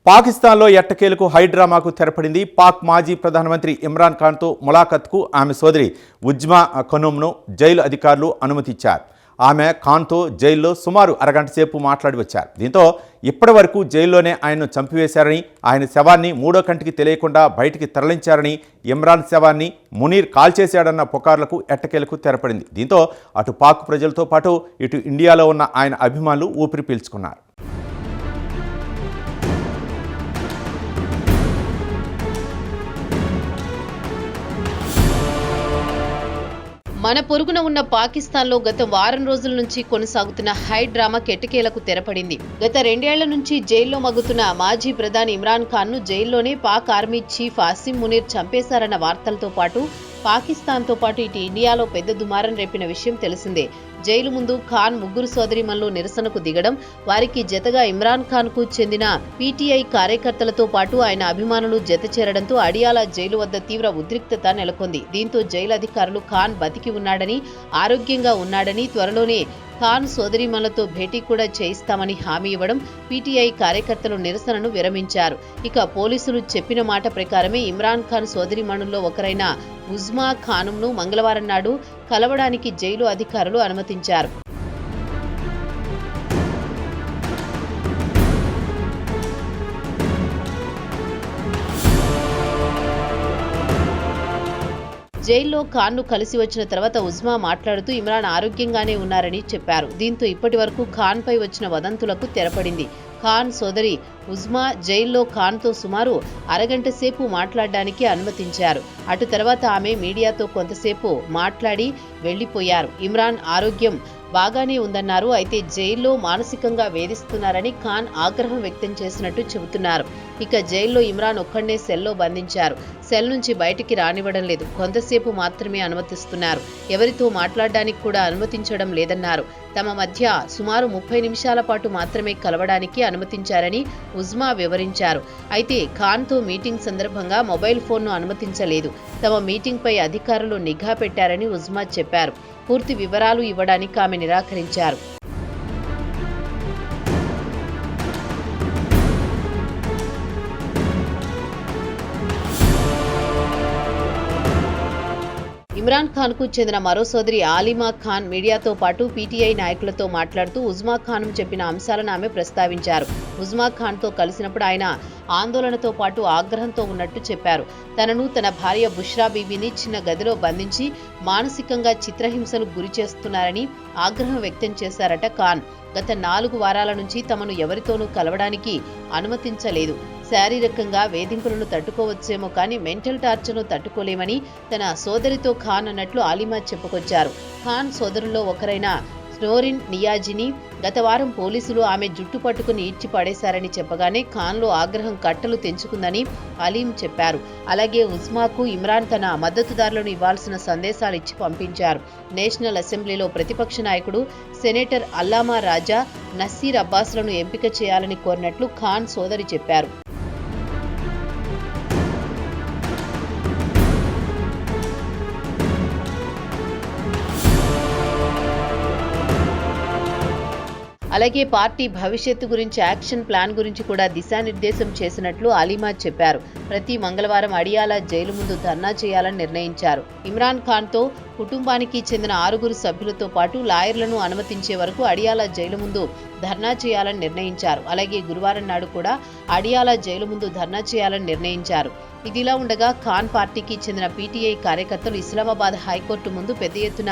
పాకిస్తాన్లో ఎట్టకేలకు హైడ్రామాకు తెరపడింది. పాక్ మాజీ ప్రధానమంత్రి ఇమ్రాన్ ఖాన్తో ములాఖత్కు ఆమె సోదరి ఉజ్మా ఖనూమ్ను జైలు అధికారులు అనుమతిచ్చారు. ఆమె ఖాన్తో జైల్లో సుమారు అరగంట సేపు మాట్లాడి వచ్చారు. దీంతో ఇప్పటి వరకు జైల్లోనే ఆయన్ను చంపివేశారని, ఆయన శవాన్ని మూడో కంటికి తెలియకుండా బయటికి తరలించారని, ఇమ్రాన్ శవాన్ని మునీర్ కాల్చేశాడన్న పుకార్లకు ఎట్టకేలకు తెరపడింది. దీంతో అటు పాక్ ప్రజలతో పాటు ఇటు ఇండియాలో ఉన్న ఆయన అభిమానులు ఊపిరి పీల్చుకున్నారు. మన పొరుగున ఉన్న పాకిస్తాన్లో గత వారం రోజుల నుంచి కొనసాగుతున్న హై డ్రామా కెట్టకేలకు తెరపడింది. గత 2 ఏళ్ల నుంచి జైల్లో మగ్గుతున్న మాజీ ప్రధాని ఇమ్రాన్ ఖాన్ ను జైల్లోనే పాక్ ఆర్మీ చీఫ్ అసీం మునీర్ చంపేశారన్న వార్తలతో పాటు పాకిస్తాన్తో పాటు ఇటు ఇండియాలో పెద్ద దుమారం రేపిన విషయం తెలిసిందే. జైలు ముందు ఖాన్ ముగ్గురు సోదరీమణులు నిరసనకు దిగడం, వారికి జతగా ఇమ్రాన్ ఖాన్ కు చెందిన పీటీఐ కార్యకర్తలతో పాటు ఆయన అభిమానులు జత చేరడంతో అడియాలా జైలు వద్ద తీవ్ర ఉద్రిక్తత నెలకొంది. దీంతో జైలు అధికారులు ఖాన్ బతికి ఉన్నాడని, ఆరోగ్యంగా ఉన్నాడని, త్వరలోనే ఖాన్ సోదరీమణులతో భేటీ కూడా చేయిస్తామని హామీ ఇవ్వడం పీటీఐ కార్యకర్తలు నిరసనను విరమించారు. ఇక పోలీసులు చెప్పిన మాట ప్రకారమే ఇమ్రాన్ ఖాన్ సోదరీమణుల్లో ఒకరైన ఉజ్మా ఖానుమ్ను మంగళవారం నాడు కలవడానికి జైలు అధికారులు అనుమతించారు. జైల్లో ఖాన్ను కలిసి వచ్చిన తర్వాత ఉజ్మా మాట్లాడుతూ ఇమ్రాన్ ఆరోగ్యంగానే ఉన్నారని చెప్పారు. దీంతో ఇప్పటి వరకు ఖాన్పై వచ్చిన వదంతులకు తెరపడింది. ఖాన్ సోదరి ఉజ్మా జైల్లో ఖాన్తో సుమారు అరగంట సేపు మాట్లాడడానికి అనుమతించారు. అటు తర్వాత ఆమె మీడియాతో కొంతసేపు మాట్లాడి వెళ్లిపోయారు. ఇమ్రాన్ ఆరోగ్యం బాగానే ఉందన్నారు. అయితే జైల్లో మానసికంగా వేధిస్తున్నారని ఖాన్ ఆగ్రహం వ్యక్తం చేసినట్టు చెబుతున్నారు. ఇక జైల్లో ఇమ్రాన్ ఒక్కడే సెల్లో బంధించారు. సెల్ నుంచి బయటికి రానివ్వడం లేదు. కొంతసేపు మాత్రమే అనుమతిస్తున్నారు. ఎవరితో మాట్లాడడానికి కూడా అనుమతించడం లేదన్నారు. తమ మధ్య సుమారు 30 నిమిషాల పాటు మాత్రమే కలవడానికి అనుమతించారని ఉజ్మా వివరించారు. అయితే ఖాన్తో మీటింగ్ సందర్భంగా మొబైల్ ఫోన్ను అనుమతించలేదు. తమ మీటింగ్పై అధికారులు నిఘా పెట్టారని ఉజ్మా చెప్పారు. పూర్తి వివరాలు ఇవ్వడానికి ఆమె నిరాకరించారు. ఇమ్రాన్ ఖాన్ కు చెందిన మరో సోదరి ఆలిమా ఖాన్ మీడియాతో పాటు పీటీఐ నాయకులతో మాట్లాడుతూ ఉజ్మా ఖాన్ చెప్పిన అంశాలను ఆమె ప్రస్తావించారు. ఉజ్మా ఖాన్తో కలిసినప్పుడు ఆయన ఆందోళనతో పాటు ఆగ్రహంతో ఉన్నట్టు చెప్పారు. తనను, తన భార్య బుష్రా బీబీని చిన్న గదిలో బంధించి మానసికంగా చిత్రహింసలు గురి చేస్తున్నారని ఆగ్రహం వ్యక్తం చేశారట ఖాన్. గత 4 వారాల నుంచి తమను ఎవరితోనూ కలవడానికి అనుమతించలేదు. శారీరకంగా వేధింపులను తట్టుకోవచ్చేమో కానీ మెంటల్ టార్చర్ను తట్టుకోలేమని తన సోదరితో ఖాన్ అన్నట్లు ఆలిమా చెప్పుకొచ్చారు. ఖాన్ సోదరుల్లో ఒకరైన స్నోరిన్ నియాజిని గత వారం పోలీసులు ఆమె జుట్టు పట్టుకుని ఈడ్చి పడేశారని చెప్పగానే ఖాన్లో ఆగ్రహం కట్టలు తెంచుకుందని అలీం చెప్పారు. అలాగే ఉజ్మాకు ఇమ్రాన్ తన మద్దతుదారులను ఇవ్వాల్సిన సందేశాలు ఇచ్చి పంపించారు. నేషనల్ అసెంబ్లీలో ప్రతిపక్ష నాయకుడు సెనేటర్ అల్లామా రాజా నసీర్ అబ్బాస్లను ఎంపిక చేయాలని కోరినట్లు ఖాన్ సోదరి చెప్పారు. అలాగే పార్టీ భవిష్యత్తు గురించి, యాక్షన్ ప్లాన్ గురించి కూడా దిశానిర్దేశం చేసినట్లు అలీమా చెప్పారు. ప్రతి మంగళవారం అడియాలా జైలు ముందు ధర్నా చేయాలని నిర్ణయించారు. ఇమ్రాన్ ఖాన్తో కుటుంబానికి చెందిన 6 సభ్యులతో పాటు లాయర్లను అనుమతించే వరకు అడియాలా జైలు ముందు ధర్నా చేయాలని నిర్ణయించారు. అలాగే గురువారం నాడు కూడా అడియాలా జైలు ముందు ధర్నా చేయాలని నిర్ణయించారు. ఇదిలా ఉండగా ఖాన్ పార్టీకి చెందిన పీటీఐ కార్యకర్తలు ఇస్లామాబాద్ హైకోర్టు ముందు పెద్ద ఎత్తున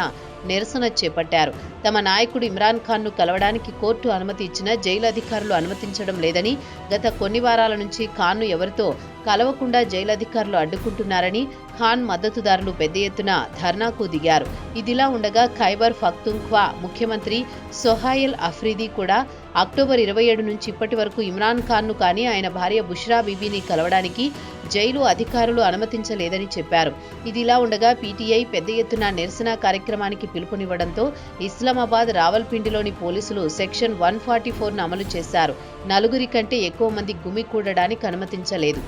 నిరసన చేపట్టారు. తమ నాయకుడు ఇమ్రాన్ ఖాన్ ను కలవడానికి కోర్టు అనుమతి ఇచ్చినా జైలు అధికారులు అనుమతించడం లేదని, గత కొన్ని వారాల నుంచి ఖాన్ ను ఎవరితో కలవకుండా జైలు అధికారులు అడ్డుకుంటున్నారని ఖాన్ మద్దతుదారులు పెద్ద ఎత్తున ధర్నాకు దిగారు. ఇదిలా ఉండగా ఖైబర్ పఖ్తూన్ఖ్వా ముఖ్యమంత్రి సొహైల్ అఫ్రీదీ కూడా అక్టోబర్ 27 నుంచి ఇప్పటి వరకు ఇమ్రాన్ ఖాన్ ను కానీ ఆయన భార్య బుష్రా బీబీని కలవడానికి జైలు అధికారులు అనుమతించలేదని చెప్పారు. ఇదిలా ఉండగా పీటీఐ పెద్ద ఎత్తున నిరసన కార్యక్రమానికి పిలుపునివ్వడంతో ఇస్లామాబాద్, రావల్పిండిలోని పోలీసులు సెక్షన్ 144ను అమలు చేశారు. 4 కంటే ఎక్కువ మంది గుమికూడడానికి అనుమతించలేదు.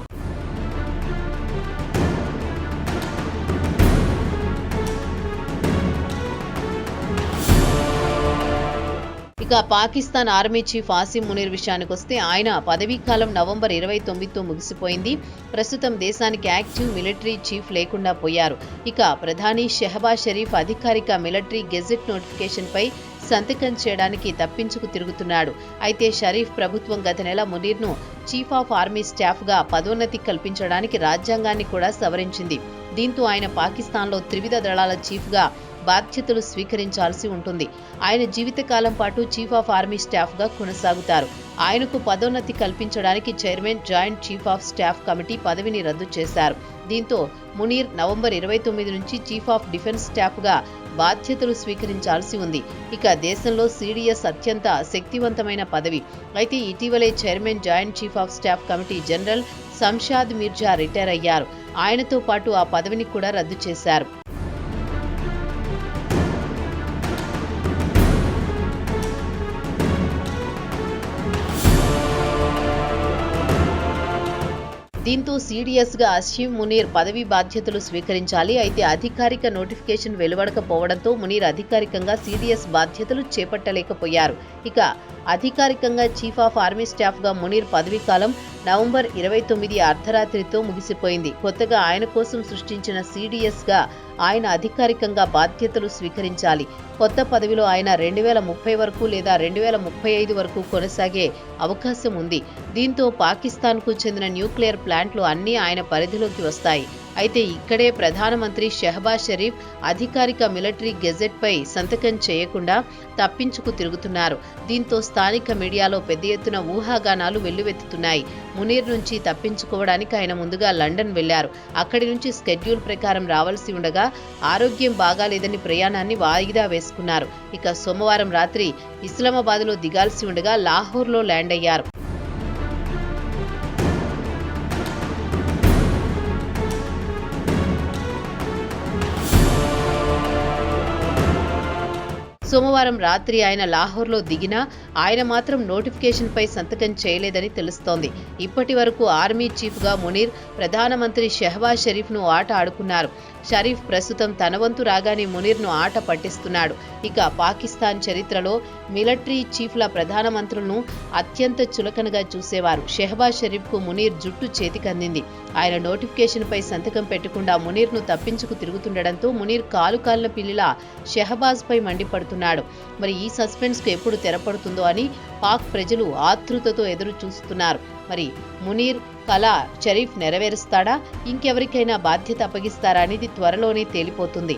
ఇక పాకిస్తాన్ ఆర్మీ చీఫ్ ఆసిమ్ మునీర్ విషయానికి వస్తే ఆయన పదవీకాలం నవంబర్ 29తో ముగిసిపోయింది. ప్రస్తుతం దేశానికి యాక్టివ్ మిలిటరీ చీఫ్ లేకుండా పోయారు. ఇక ప్రధాని షెహబాజ్ షరీఫ్ అధికారిక మిలిటరీ గెజెట్ నోటిఫికేషన్పై సంతకం చేయడానికి తప్పించుకు తిరుగుతున్నాడు. అయితే షరీఫ్ ప్రభుత్వం గత నెల మునీర్ను చీఫ్ ఆఫ్ ఆర్మీ స్టాఫ్గా పదోన్నతి కల్పించడానికి రాజ్యాంగాన్ని కూడా సవరించింది. దీంతో ఆయన పాకిస్తాన్లో త్రివిధ దళాల చీఫ్గా బాధ్యతలు స్వీకరించాల్సి ఉంటుంది. ఆయన జీవితకాలం పాటు చీఫ్ ఆఫ్ ఆర్మీ స్టాఫ్గా కొనసాగుతారు. ఆయనకు పదోన్నతి కల్పించడానికి chairman joint chief of staff committee పదవిని రద్దు చేశారు. దీంతో మునీర్ నవంబర్ 29 నుంచి చీఫ్ ఆఫ్ డిఫెన్స్ స్టాఫ్గా బాధ్యతలు స్వీకరించాల్సి ఉంది. ఇక దేశంలో సిడిఎస్ అత్యంత శక్తివంతమైన పదవి. అయితే ఇటీవలే chairman joint chief of staff committee general Shamshad Mirza retire అయ్యారు. ఆయనతో పాటు ఆ పదవిని కూడా రద్దు చేశారు. దీంతో సీడీఎస్గా ఆసిమ్ మునీర్ పదవీ బాధ్యతలు స్వీకరించాలి. అయితే అధికారిక నోటిఫికేషన్ వెలువడకపోవడంతో మునీర్ అధికారికంగా సీడీఎస్ బాధ్యతలు చేపట్టలేకపోయారు. ఇక అధికారికంగా చీఫ్ ఆఫ్ ఆర్మీ స్టాఫ్గా మునీర్ పదవీకాలం నవంబర్ 29 అర్ధరాత్రితో ముగిసిపోయింది. కొత్తగా ఆయన కోసం సృష్టించిన సీడీఎస్గా ఆయన అధికారికంగా బాధ్యతలు స్వీకరించాలి. కొత్త పదవిలో ఆయన 2030 వరకు లేదా 2035 వరకు కొనసాగే అవకాశం ఉంది. దీంతో పాకిస్తాన్కు చెందిన న్యూక్లియర్ ప్లాంట్లు అన్నీ ఆయన పరిధిలోకి వస్తాయి. అయితే ఇక్కడే ప్రధానమంత్రి షెహబాజ్ షరీఫ్ అధికారిక మిలిటరీ గెజెట్పై సంతకం చేయకుండా తప్పించుకు తిరుగుతున్నారు. దీంతో స్థానిక మీడియాలో పెద్ద ఎత్తున ఊహాగానాలు వెల్లువెత్తుతున్నాయి. మునీర్ నుంచి తప్పించుకోవడానికి ఆయన ముందుగా లండన్ వెళ్లారు. అక్కడి నుంచి స్కెడ్యూల్ ప్రకారం రావాల్సి ఉండగా ఆరోగ్యం బాగాలేదని ప్రయాణాన్ని వాయిదా వేసుకున్నారు. ఇక సోమవారం రాత్రి ఇస్లామాబాద్లో దిగాల్సి ఉండగా లాహోర్లో ల్యాండ్ అయ్యారు. సోమవారం రాత్రి ఆయన లాహోర్లో దిగినా ఆయన మాత్రం నోటిఫికేషన్పై సంతకం చేయలేదని తెలుస్తోంది. ఇప్పటి వరకు ఆర్మీ చీఫ్గా మునీర్ ప్రధానమంత్రి షెహబాజ్ షరీఫ్ను ఆట ఆడుకున్నారు. షరీఫ్ ప్రస్తుతం తన వంతు రాగానే మునీర్ను ఆట పట్టిస్తున్నాడు. ఇక పాకిస్తాన్ చరిత్రలో మిలిటరీ చీఫ్ల ప్రధానమంత్రులను అత్యంత చులకనగా చూసేవారు. షెహబాజ్ షరీఫ్కు మునీర్ జుట్టు చేతికందింది. ఆయన నోటిఫికేషన్పై సంతకం పెట్టకుండా మునీర్ను తప్పించుకు తిరుగుతుండడంతో మునీర్ కాలు కాలిన పిల్లిలా షెహబాజ్పై మండిపడుతున్నాడు. మరి ఈ సస్పెన్స్కు ఎప్పుడు తెరపడుతుందో అని పాక్ ప్రజలు ఆతృతతో ఎదురు చూస్తున్నారు. మరి మునీర్ కళ షరీఫ్ నెరవేరుస్తాడా, ఇంకెవరికైనా బాధ్యత అప్పగిస్తారా అనేది త్వరలోనే తేలిపోతుంది.